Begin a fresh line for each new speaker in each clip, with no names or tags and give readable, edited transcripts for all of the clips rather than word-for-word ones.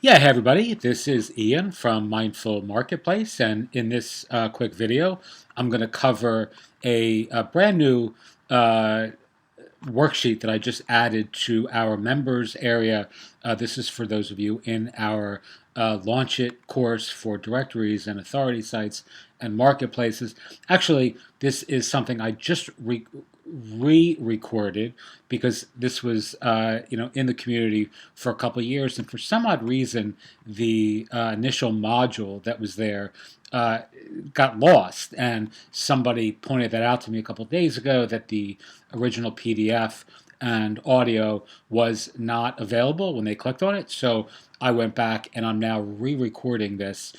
Yeah, hey everybody, this is Ian from Mindful Marketplace, and in this quick video, I'm going to cover a brand new uh, worksheet that I just added to our members area. This is for those of you in our Launch It course for directories and authority sites and marketplaces. Actually, this is something I just re-recorded because this was in the community for a couple of years, and for some odd reason, the initial module that was there uh, got lost, and somebody pointed that out to me a couple of days ago that the original PDF and audio was not available when they clicked on it. So I went back and I'm now re-recording this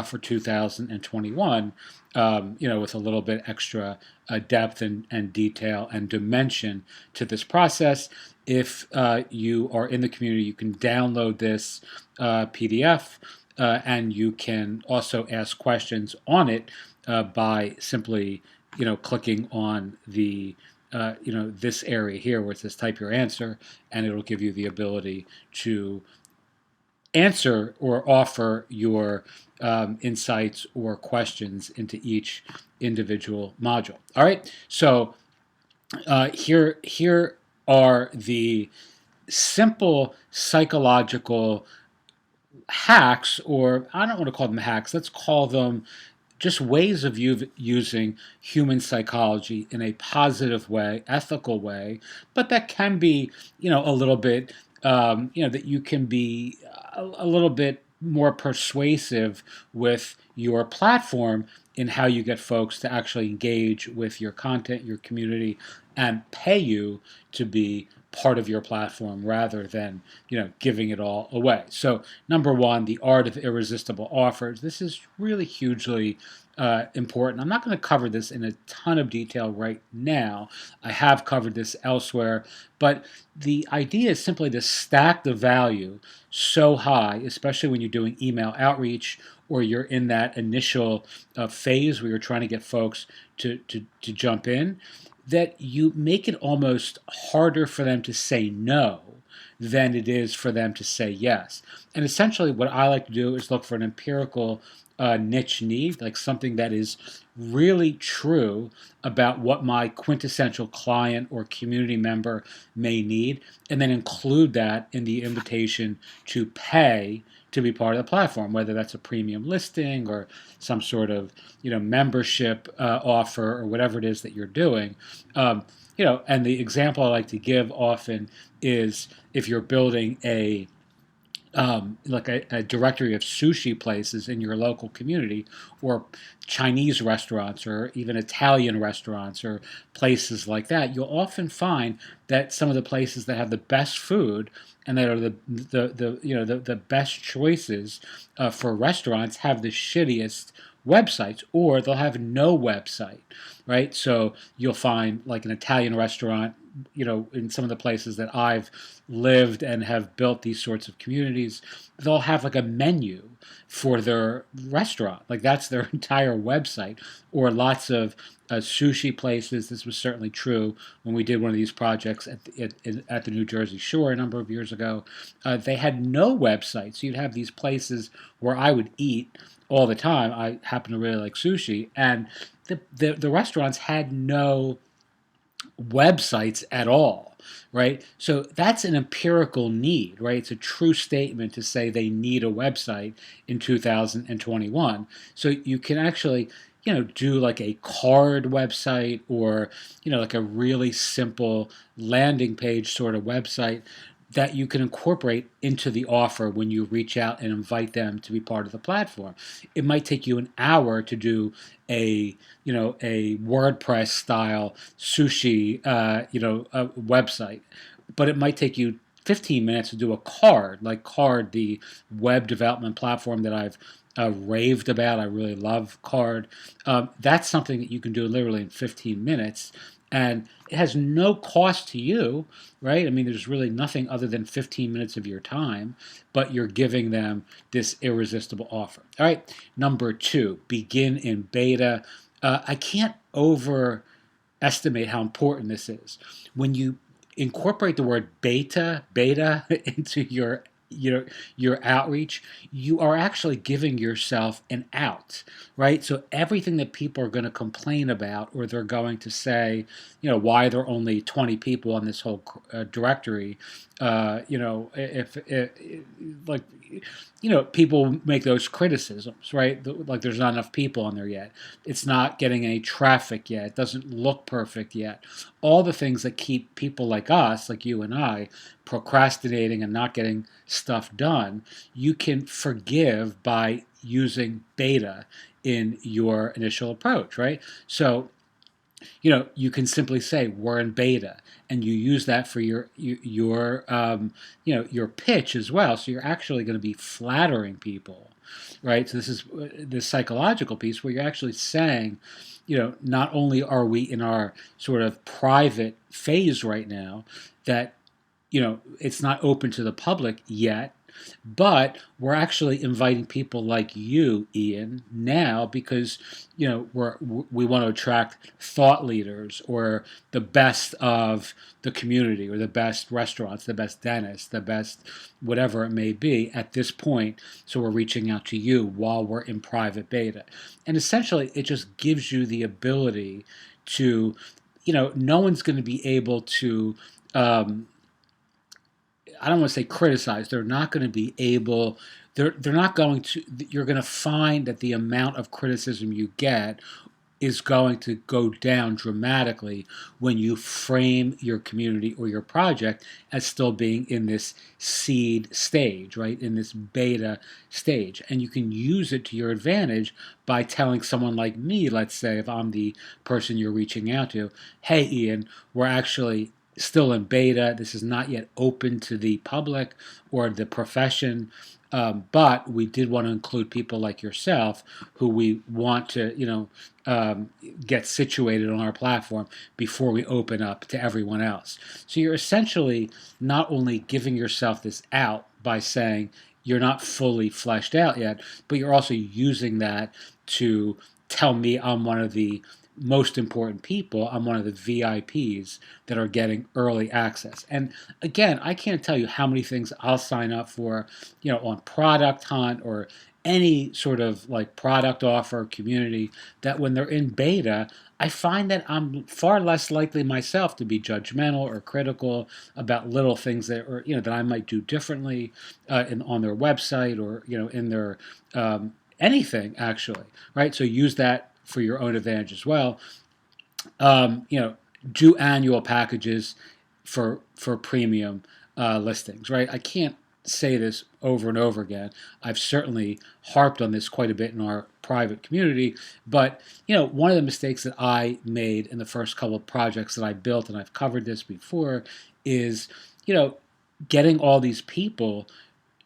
for 2021, with a little bit extra depth and detail and dimension to this process. If you are in the community, you can download this PDF, and you can also ask questions on it by simply, clicking on the this area here where it says type your answer, and it'll give you the ability to answer or offer your insights or questions into each individual module. All right, so here are the simple psychological hacks, or I don't want to call them hacks. Let's call them just ways of using human psychology in a positive way, ethical way, but that can be, a little bit, that you can be a little bit more persuasive with your platform in how you get folks to actually engage with your content, your community, and pay you to be part of your platform rather than giving it all away. So number one, the art of irresistible offers. This is really hugely important. I'm not going to cover this in a ton of detail right now. I have covered this elsewhere, but the idea is simply to stack the value so high, especially when you're doing email outreach or you're in that initial phase where you're trying to get folks to jump in, that you make it almost harder for them to say no than it is for them to say yes. And essentially, what I like to do is look for an empirical niche need, like something that is really true about what my quintessential client or community member may need, and then include that in the invitation to pay to be part of the platform, whether that's a premium listing or some sort of membership offer or whatever it is that you're doing. And the example I like to give often is if you're building a directory of sushi places in your local community, or Chinese restaurants, or even Italian restaurants, or places like that, you'll often find that some of the places that have the best food and that are the best choices for restaurants have the shittiest websites, or they'll have no website, right? So you'll find like an Italian restaurant, in some of the places that I've lived and have built these sorts of communities, they'll have like a menu for their restaurant. Like that's their entire website. Or lots of sushi places. This was certainly true when we did one of these projects at the New Jersey Shore a number of years ago. They had no website. So you'd have these places where I would eat all the time. I happen to really like sushi. And the restaurants had no websites at all, right? So that's an empirical need, right? It's a true statement to say they need a website in 2021. So you can actually, do like a card website, or, like a really simple landing page sort of website that you can incorporate into the offer when you reach out and invite them to be part of the platform. It might take you an hour to do a WordPress style sushi a website, but it might take you 15 minutes to do a card, like Card, the web development platform that I've raved about. I really love Card. That's something that you can do literally in 15 minutes, and it has no cost to you, right? I mean, there's really nothing other than 15 minutes of your time, but you're giving them this irresistible offer. All right, number two, begin in beta. I can't overestimate how important this is. When you incorporate the word beta into your your outreach, you are actually giving yourself an out, right? So everything that people are going to complain about, or they're going to say, why there are only 20 people on this whole directory, if like, people make those criticisms, right? Like there's not enough people on there yet. It's not getting any traffic yet. It doesn't look perfect yet. All the things that keep people like us, like you and I, procrastinating and not getting stuff done, you can forgive by using beta in your initial approach, right? So you can simply say we're in beta, and you use that for your pitch as well. So you're actually going to be flattering people, right? So this is this psychological piece where you're actually saying, not only are we in our sort of private phase right now, that it's not open to the public yet, but we're actually inviting people like you, Ian, now because we want to attract thought leaders, or the best of the community, or the best restaurants, the best dentists, the best whatever it may be at this point. So we're reaching out to you while we're in private beta, and essentially it just gives you the ability to, no one's going to be able to. I don't want to say criticize. They're not going to be able. They're not going to. You're going to find that the amount of criticism you get is going to go down dramatically when you frame your community or your project as still being in this seed stage, right? In this beta stage. And you can use it to your advantage by telling someone like me, let's say, if I'm the person you're reaching out to, hey, Ian, we're actually still in beta. This is not yet open to the public or the profession. But we did want to include people like yourself who we want to, get situated on our platform before we open up to everyone else. So you're essentially not only giving yourself this out by saying you're not fully fleshed out yet, but you're also using that to tell me I'm one of the most important people. I'm one of the VIPs that are getting early access. And again, I can't tell you how many things I'll sign up for, on Product Hunt or any sort of like product offer community, that when they're in beta, I find that I'm far less likely myself to be judgmental or critical about little things that, or that I might do differently on their website, or in their anything actually, right? So use that for your own advantage as well. Do annual packages for premium listings, right? I can't say this over and over again. I've certainly harped on this quite a bit in our private community, but one of the mistakes that I made in the first couple of projects that I built, and I've covered this before, is getting all these people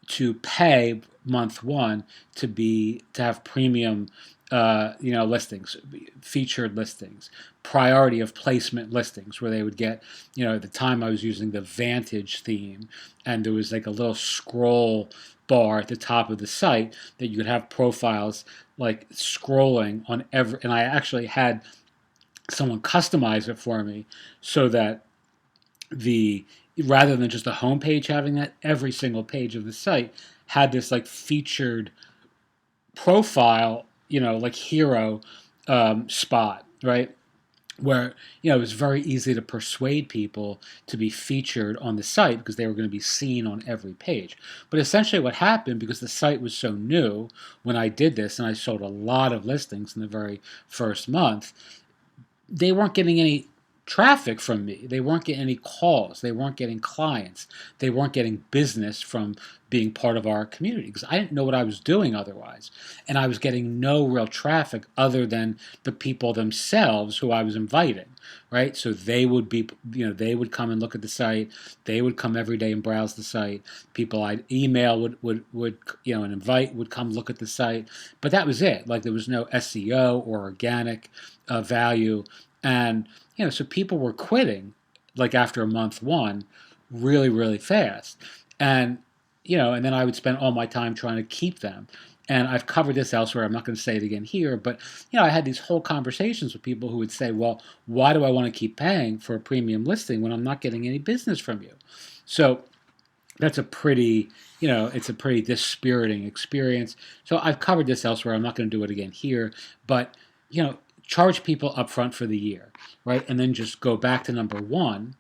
to pay month one to have premium listings, featured listings, priority of placement listings, where they would get, at the time I was using the Vantage theme, and there was like a little scroll bar at the top of the site that you could have profiles like scrolling on every, and I actually had someone customize it for me so that the rather than just the homepage having that, every single page of the site had this like featured profile, like hero spot, right? Where it was very easy to persuade people to be featured on the site because they were going to be seen on every page. But essentially what happened, because the site was so new when I did this, and I sold a lot of listings in the very first month, they weren't getting any traffic from me. They weren't getting any calls. They weren't getting clients. They weren't getting business from being part of our community because I didn't know what I was doing otherwise. And I was getting no real traffic other than the people themselves who I was inviting, right? So they would be, they would come and look at the site. They would come every day and browse the site. People I'd email would and invite would come look at the site. But that was it. Like there was no SEO or organic value. And so people were quitting like after month one really, really fast. And, and then I would spend all my time trying to keep them. And I've covered this elsewhere. I'm not going to say it again here. But, I had these whole conversations with people who would say, well, why do I want to keep paying for a premium listing when I'm not getting any business from you? So that's a pretty, it's a pretty dispiriting experience. So I've covered this elsewhere. I'm not going to do it again here, but charge people upfront for the year, right? And then just go back to number one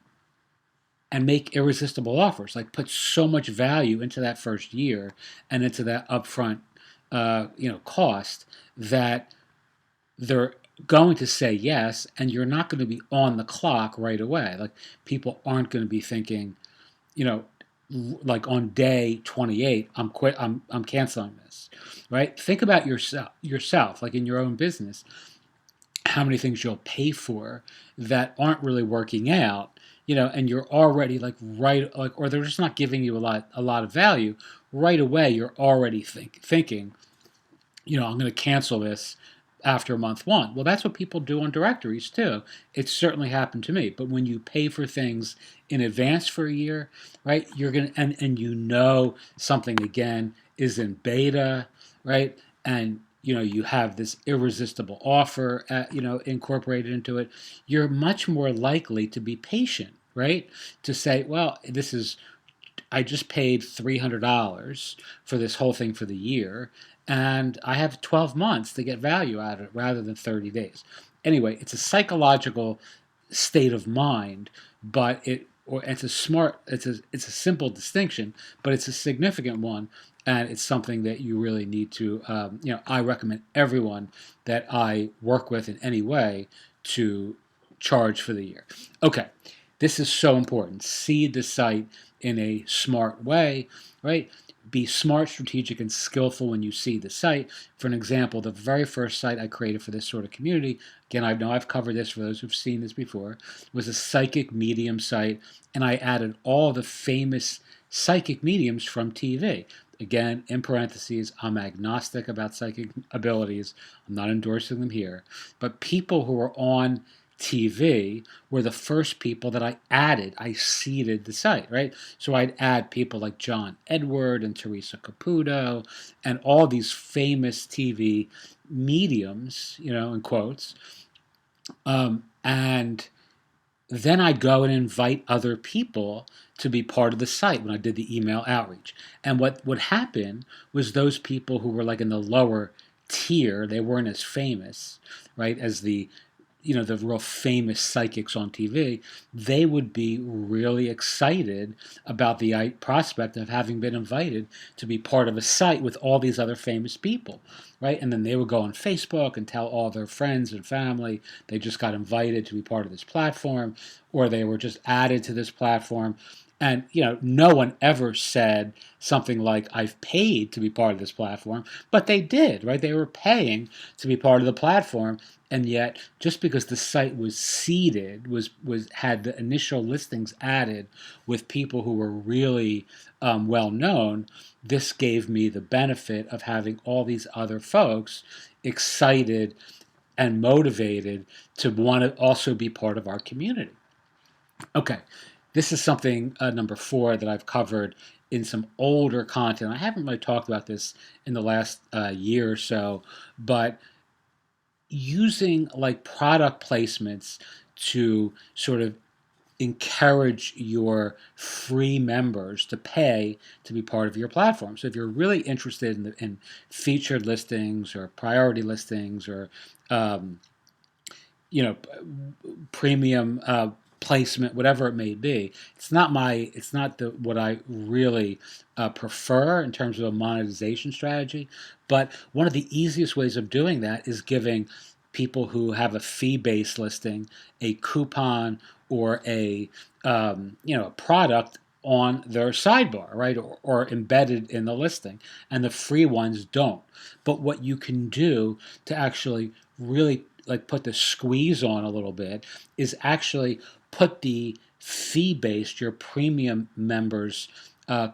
and make irresistible offers. Like put so much value into that first year and into that upfront, cost that they're going to say yes, and you're not going to be on the clock right away. Like people aren't going to be thinking, you know, like on day 28, I'm canceling this, right? Think about yourself, like in your own business, how many things you'll pay for that aren't really working out, and you're already like right, like, or they're just not giving you a lot of value right away. You're already thinking, I'm going to cancel this after month one. Well, that's what people do on directories too. It's certainly happened to me. But when you pay for things in advance for a year, right, you're going to, and something again is in beta, right? And you have this irresistible offer, incorporated into it. You're much more likely to be patient, right? To say, well, I just paid $300 for this whole thing for the year, and I have 12 months to get value out of it rather than 30 days. Anyway, it's a psychological state of mind, but it's a simple distinction, but it's a significant one, and it's something that you really need to, I recommend everyone that I work with in any way to charge for the year. Okay, this is so important. Seed the site in a smart way, right? Be smart, strategic, and skillful when you seed the site. For an example, the very first site I created for this sort of community, again, I know I've covered this for those who've seen this before, was a psychic medium site, and I added all the famous psychic mediums from TV. Again, in parentheses, I'm agnostic about psychic abilities. I'm not endorsing them here. But people who are on TV were the first people that I added. I seeded the site, right? So I'd add people like John Edward and Teresa Caputo and all these famous TV mediums, in quotes. And then I'd go and invite other people to be part of the site when I did the email outreach. And what would happen was those people who were like in the lower tier, they weren't as famous, right, as the real famous psychics on TV, they would be really excited about the prospect of having been invited to be part of a site with all these other famous people, right? And then they would go on Facebook and tell all their friends and family they just got invited to be part of this platform, or they were just added to this platform. And no one ever said something like, "I've paid to be part of this platform," but they did, right? They were paying to be part of the platform, and yet just because the site was seeded, had the initial listings added with people who were really well known, this gave me the benefit of having all these other folks excited and motivated to want to also be part of our community. Okay, this is something, number four, that I've covered in some older content. I haven't really talked about this in the last year or so, but using like product placements to sort of encourage your free members to pay to be part of your platform. So if you're really interested in featured listings or priority listings or um, premium placement, whatever it may be. It's not what I really prefer in terms of a monetization strategy. But one of the easiest ways of doing that is giving people who have a fee-based listing a coupon or a product on their sidebar, right, or embedded in the listing, and the free ones don't. But what you can do to actually really like put the squeeze on a little bit is actually put the fee-based, your premium members,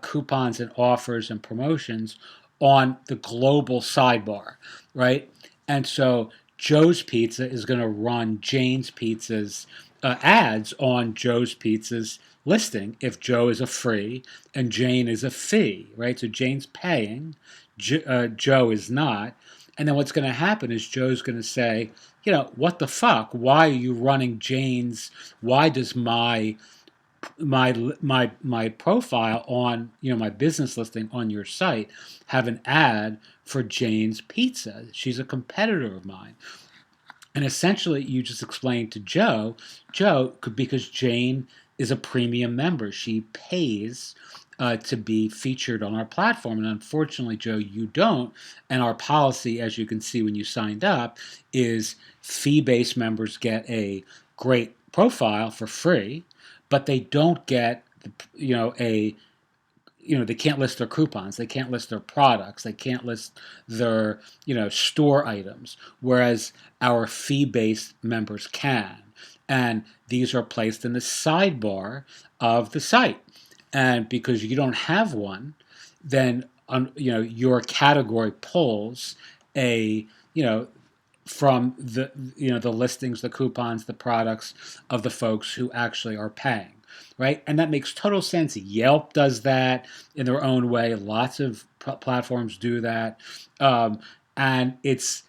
coupons and offers and promotions on the global sidebar, right? And so Joe's Pizza is going to run Jane's Pizza's ads on Joe's Pizza's listing if Joe is a free and Jane is a fee, right? So Jane's paying, Joe is not. And then what's going to happen is Joe's going to say, what the fuck? Why are you running Jane's? Why does my my profile on, my business listing on your site have an ad for Jane's Pizza. She's a competitor of mine. And essentially, you just explained to Joe, because Jane is a premium member. She pays to be featured on our platform. And unfortunately, Joe, you don't. And our policy, as you can see when you signed up, is fee-based members get a great profile for free, but they don't get, a they can't list their coupons, they can't list their products, they can't list their store items, whereas our fee-based members can, and these are placed in the sidebar of the site. And because you don't have one, then your category pulls a from the listings, the coupons, the products of the folks who actually are paying, right? And that makes total sense. Yelp does that in their own way. Lots of platforms do that, and it's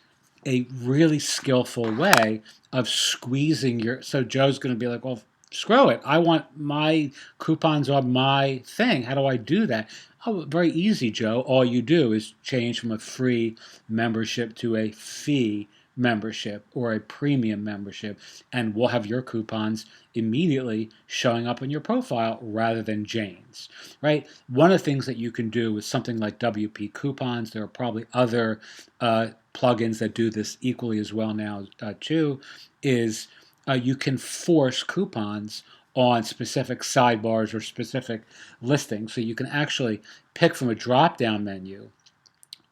a really skillful way of squeezing your. So Joe's going to be like, well, screw it. I want my coupons on my thing. How do I do that? Oh, very easy, Joe. All you do is change from a free membership to a fee membership or a premium membership, and we'll have your coupons immediately showing up in your profile rather than Jane's, right? One of the things that you can do with something like WP coupons, there are probably other plugins that do this equally as well now too, is you can force coupons on specific sidebars or specific listings. So you can actually pick from a drop down menu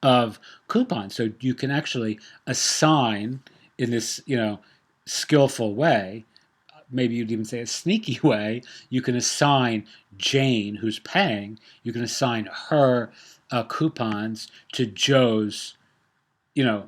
of coupons. So you can actually assign in this, skillful way, maybe you'd even say a sneaky way, you can assign Jane, who's paying, you can assign her coupons to Joe's,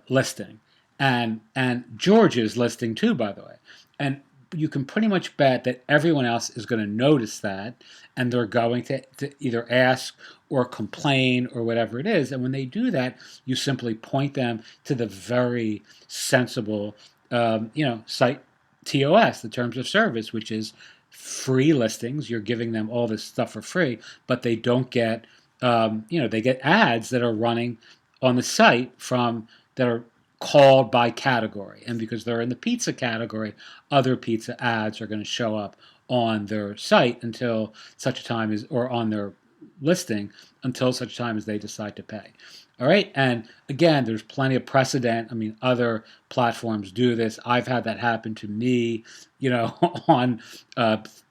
listing, and George's listing too, by the way. And you can pretty much bet that everyone else is going to notice that, and they're going to either ask or complain or whatever it is. And when they do that, you simply point them to the very sensible, site TOS, the terms of service, which is free listings. You're giving them all this stuff for free, but they don't get, they get ads that are running on the site that are called by category. And because they're in the pizza category, other pizza ads are going to show up on their site until such a time as, or on their listing until such time as they decide to pay. All right. And again, there's plenty of precedent. I mean, other platforms do this. I've had that happen to me, on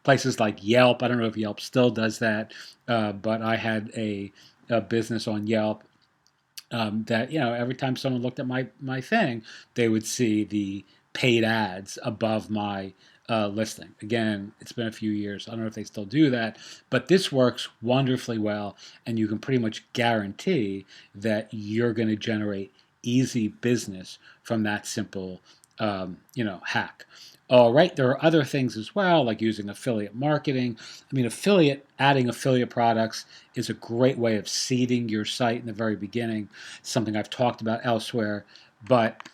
places like Yelp. I don't know if Yelp still does that, but I had a business on Yelp that every time someone looked at my thing, they would see the paid ads above my listing. Again, it's been a few years. I don't know if they still do that, but this works wonderfully well, and you can pretty much guarantee that you're going to generate easy business from that simple, hack. All right, there are other things as well, like using affiliate marketing. I mean, adding affiliate products is a great way of seeding your site in the very beginning, something I've talked about elsewhere. But